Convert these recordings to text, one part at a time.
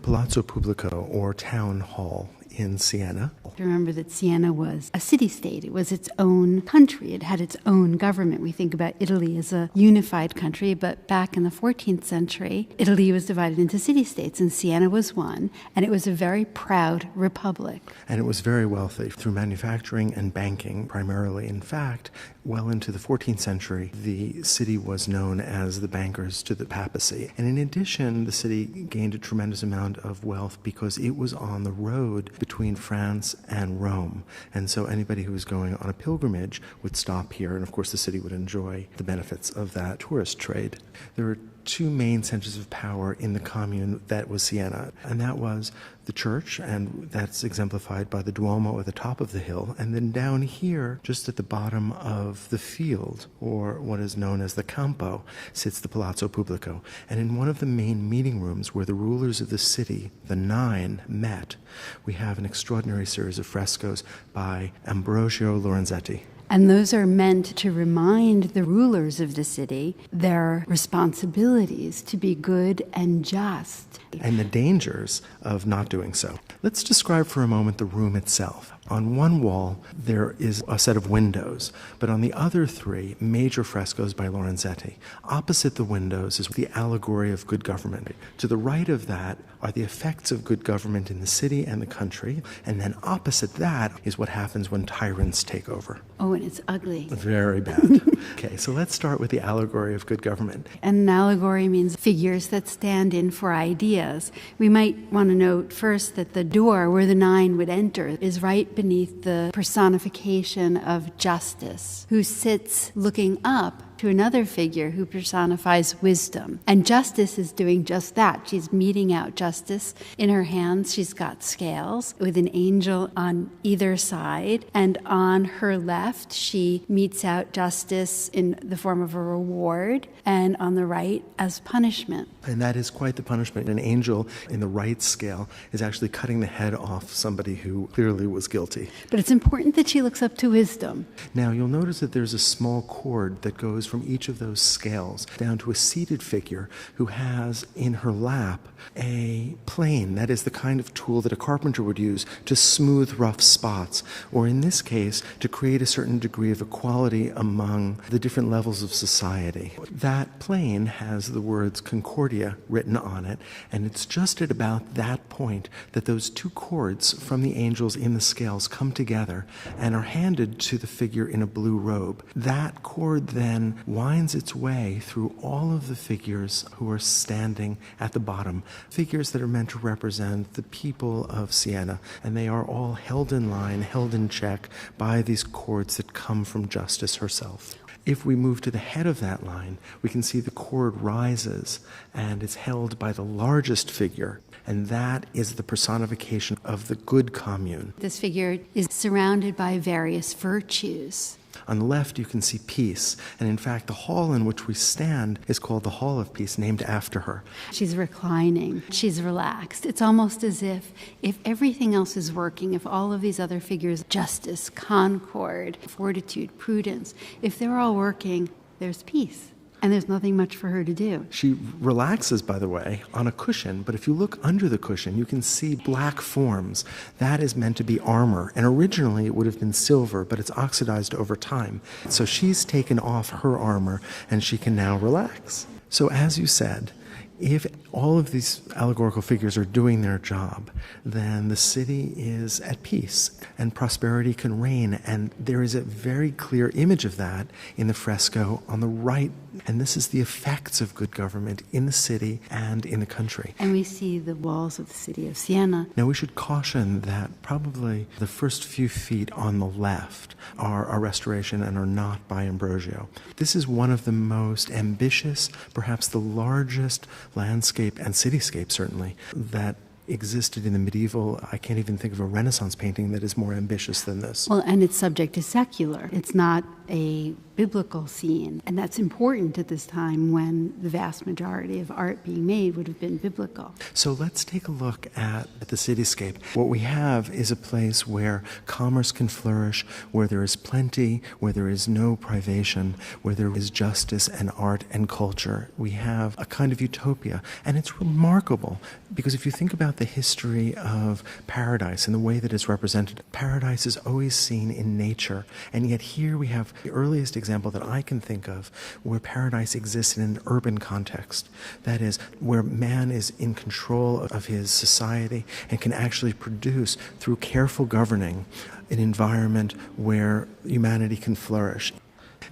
Palazzo Pubblico, or town hall, in Siena. Remember that Siena was a city-state. It was its own country. It had its own government. We think about Italy as a unified country, but back in the 14th century, Italy was divided into city-states, and Siena was one, and it was a very proud republic. And it was very wealthy through manufacturing and banking, primarily. In fact, well into the 14th century, the city was known as the bankers to the papacy. And in addition, the city gained a tremendous amount of wealth because it was on the road between France and Rome. And so anybody who was going on a pilgrimage would stop here, and of course the city would enjoy the benefits of that tourist trade. There were two main centers of power in the commune that was Siena, and that was the church, and that's exemplified by the Duomo at the top of the hill, and then down here, just at the bottom of the field, or what is known as the Campo, sits the Palazzo Pubblico. And in one of the main meeting rooms where the rulers of the city, the 9, met, we have an extraordinary series of frescoes by Ambrogio Lorenzetti. And those are meant to remind the rulers of the city their responsibilities to be good and just. And the dangers of not doing so. Let's describe for a moment the room itself. On one wall, there is a set of windows, but on the other 3, major frescoes by Lorenzetti. Opposite the windows is the allegory of good government. To the right of that are the effects of good government in the city and the country, and then opposite that is what happens when tyrants take over. Oh, and it's ugly. Very bad. Okay, so let's start with the allegory of good government. An allegory means figures that stand in for ideas. We might want to note first that the door where the 9 would enter is right beneath the personification of justice, who sits looking up to another figure who personifies wisdom. And justice is doing just that. She's meting out justice. In her hands, she's got scales with an angel on either side. And on her left, she metes out justice in the form of a reward, and on the right, as punishment. And that is quite the punishment. An angel in the right scale is actually cutting the head off somebody who clearly was guilty. But it's important that she looks up to wisdom. Now, you'll notice that there's a small cord that goes from each of those scales down to a seated figure who has in her lap a plane. That is the kind of tool that a carpenter would use to smooth rough spots, or in this case, to create a certain degree of equality among the different levels of society. That plane has the words Concordia written on it, and it's just at about that point that those 2 cords from the angels in the scales come together and are handed to the figure in a blue robe. That cord then winds its way through all of the figures who are standing at the bottom, figures that are meant to represent the people of Siena, and they are all held in line, held in check by these cords that come from justice herself. If we move to the head of that line, we can see the cord rises and it's held by the largest figure, and that is the personification of the good commune. This figure is surrounded by various virtues. On the left, you can see peace, and in fact, the hall in which we stand is called the Hall of Peace, named after her. She's reclining. She's relaxed. It's almost as if everything else is working, if all of these other figures, justice, concord, fortitude, prudence, if they're all working, there's peace. And there's nothing much for her to do. She relaxes, by the way, on a cushion, but if you look under the cushion, you can see black forms. That is meant to be armor, and originally it would have been silver, but it's oxidized over time. So she's taken off her armor, and she can now relax. So as you said, if all of these allegorical figures are doing their job, then the city is at peace and prosperity can reign. And there is a very clear image of that in the fresco on the right. And this is the effects of good government in the city and in the country. And we see the walls of the city of Siena. Now, we should caution that probably the first few feet on the left are a restoration and are not by Ambrogio. This is one of the most ambitious, perhaps the largest landscape and cityscape, certainly, that existed in the medieval. I can't even think of a Renaissance painting that is more ambitious than this. Well, and its subject is secular. It's not a biblical scene. And that's important at this time when the vast majority of art being made would have been biblical. So let's take a look at the cityscape. What we have is a place where commerce can flourish, where there is plenty, where there is no privation, where there is justice and art and culture. We have a kind of utopia. And it's remarkable because if you think about the history of paradise and the way that it's represented, paradise is always seen in nature. And yet here we have the earliest example that I can think of where paradise exists in an urban context. That is, where man is in control of his society and can actually produce, through careful governing, an environment where humanity can flourish.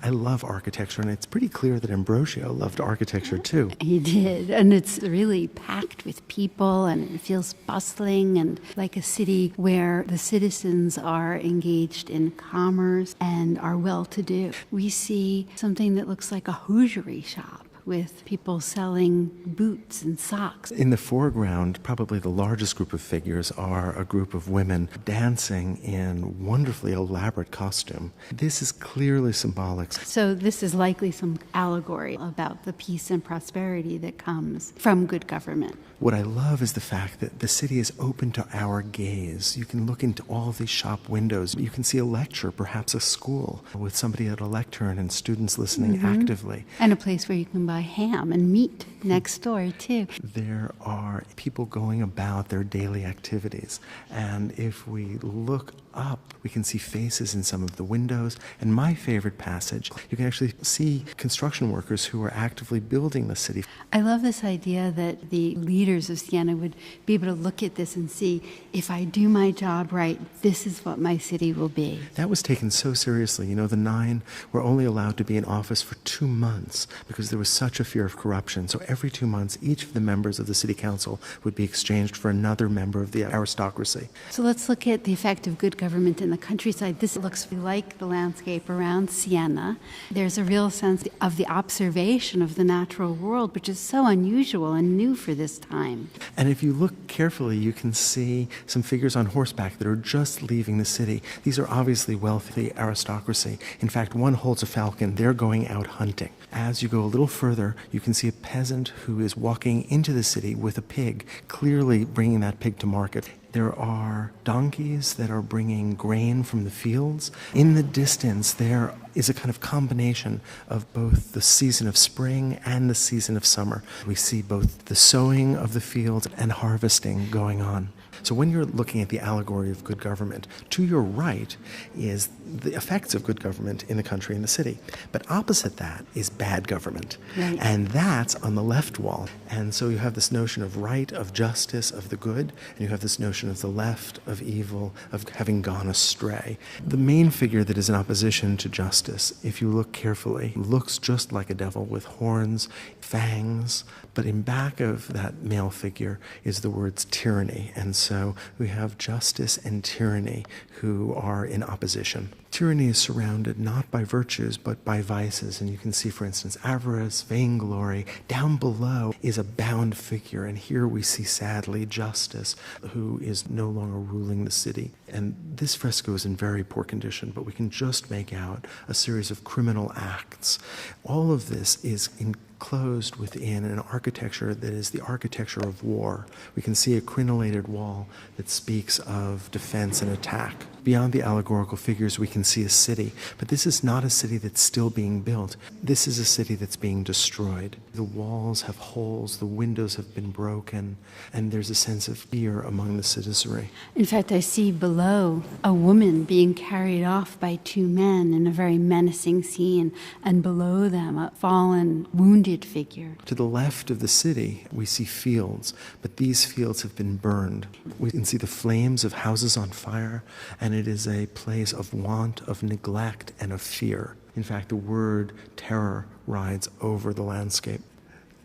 I love architecture, and it's pretty clear that Ambrogio loved architecture too. He did, and it's really packed with people, and it feels bustling and like a city where the citizens are engaged in commerce and are well-to-do. We see something that looks like a hosiery shop with people selling boots and socks. In the foreground, probably the largest group of figures are a group of women dancing in wonderfully elaborate costume. This is clearly symbolic. So this is likely some allegory about the peace and prosperity that comes from good government. What I love is the fact that the city is open to our gaze. You can look into all these shop windows. You can see a lecture, perhaps a school, with somebody at a lectern and students listening actively. And a place where you can buy ham and meat next door, too. There are people going about their daily activities. And if we look up, we can see faces in some of the windows. And my favorite passage, you can actually see construction workers who are actively building the city. I love this idea that the leaders of Siena would be able to look at this and see, if I do my job right, this is what my city will be. That was taken so seriously. You know, the 9 were only allowed to be in office for 2 months because there was such a fear of corruption. So every 2 months, each of the members of the city council would be exchanged for another member of the aristocracy. So let's look at the effect of good government in the countryside. This looks like the landscape around Siena. There's a real sense of the observation of the natural world, which is so unusual and new for this time. And if you look carefully, you can see some figures on horseback that are just leaving the city. These are obviously wealthy aristocracy. In fact, one holds a falcon. They're going out hunting. As you go a little further, you can see a peasant who is walking into the city with a pig, clearly bringing that pig to market. There are donkeys that are bringing grain from the fields. In the distance, there is a kind of combination of both the season of spring and the season of summer. We see both the sowing of the fields and harvesting going on. So when you're looking at the allegory of good government, to your right is the effects of good government in the country and the city. But opposite that is bad government. Right. And that's on the left wall. And so you have this notion of right, of justice, of the good, and you have this notion of the left, of evil, of having gone astray. The main figure that is in opposition to justice, if you look carefully, looks just like a devil with horns, fangs, but in back of that male figure is the words tyranny. And so we have justice and tyranny who are in opposition. Tyranny is surrounded not by virtues, but by vices. And you can see, for instance, avarice, vainglory. Down below is a bound figure. And here we see, sadly, justice, who is no longer ruling the city. And this fresco is in very poor condition, but we can just make out a series of criminal acts. All of this is enclosed within an architecture that is the architecture of war. We can see a crenellated wall that speaks of defense and attack. Beyond the allegorical figures, we can see a city. But this is not a city that's still being built. This is a city that's being destroyed. The walls have holes, the windows have been broken, and there's a sense of fear among the citizenry. In fact, I see below a woman being carried off by 2 men in a very menacing scene, and below them a fallen, wounded figure. To the left of the city, we see fields, but these fields have been burned. We can see the flames of houses on fire, and it is a place of want, of neglect, and of fear. In fact, the word terror rides over the landscape.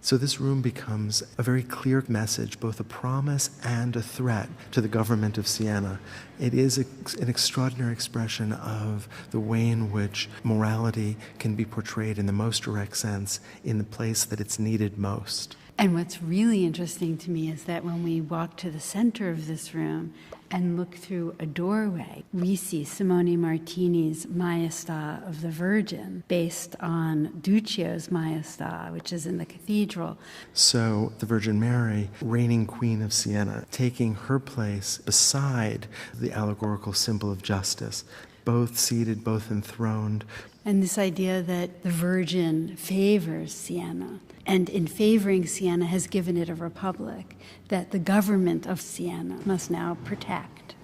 So this room becomes a very clear message, both a promise and a threat to the government of Siena. It is an extraordinary expression of the way in which morality can be portrayed in the most direct sense in the place that it's needed most. And what's really interesting to me is that when we walk to the center of this room and look through a doorway, we see Simone Martini's Maestà of the Virgin, based on Duccio's Maestà, which is in the cathedral. So the Virgin Mary, reigning Queen of Siena, taking her place beside the allegorical symbol of justice, both seated, both enthroned. And this idea that the Virgin favors Siena, and in favoring Siena has given it a republic that the government of Siena must now protect.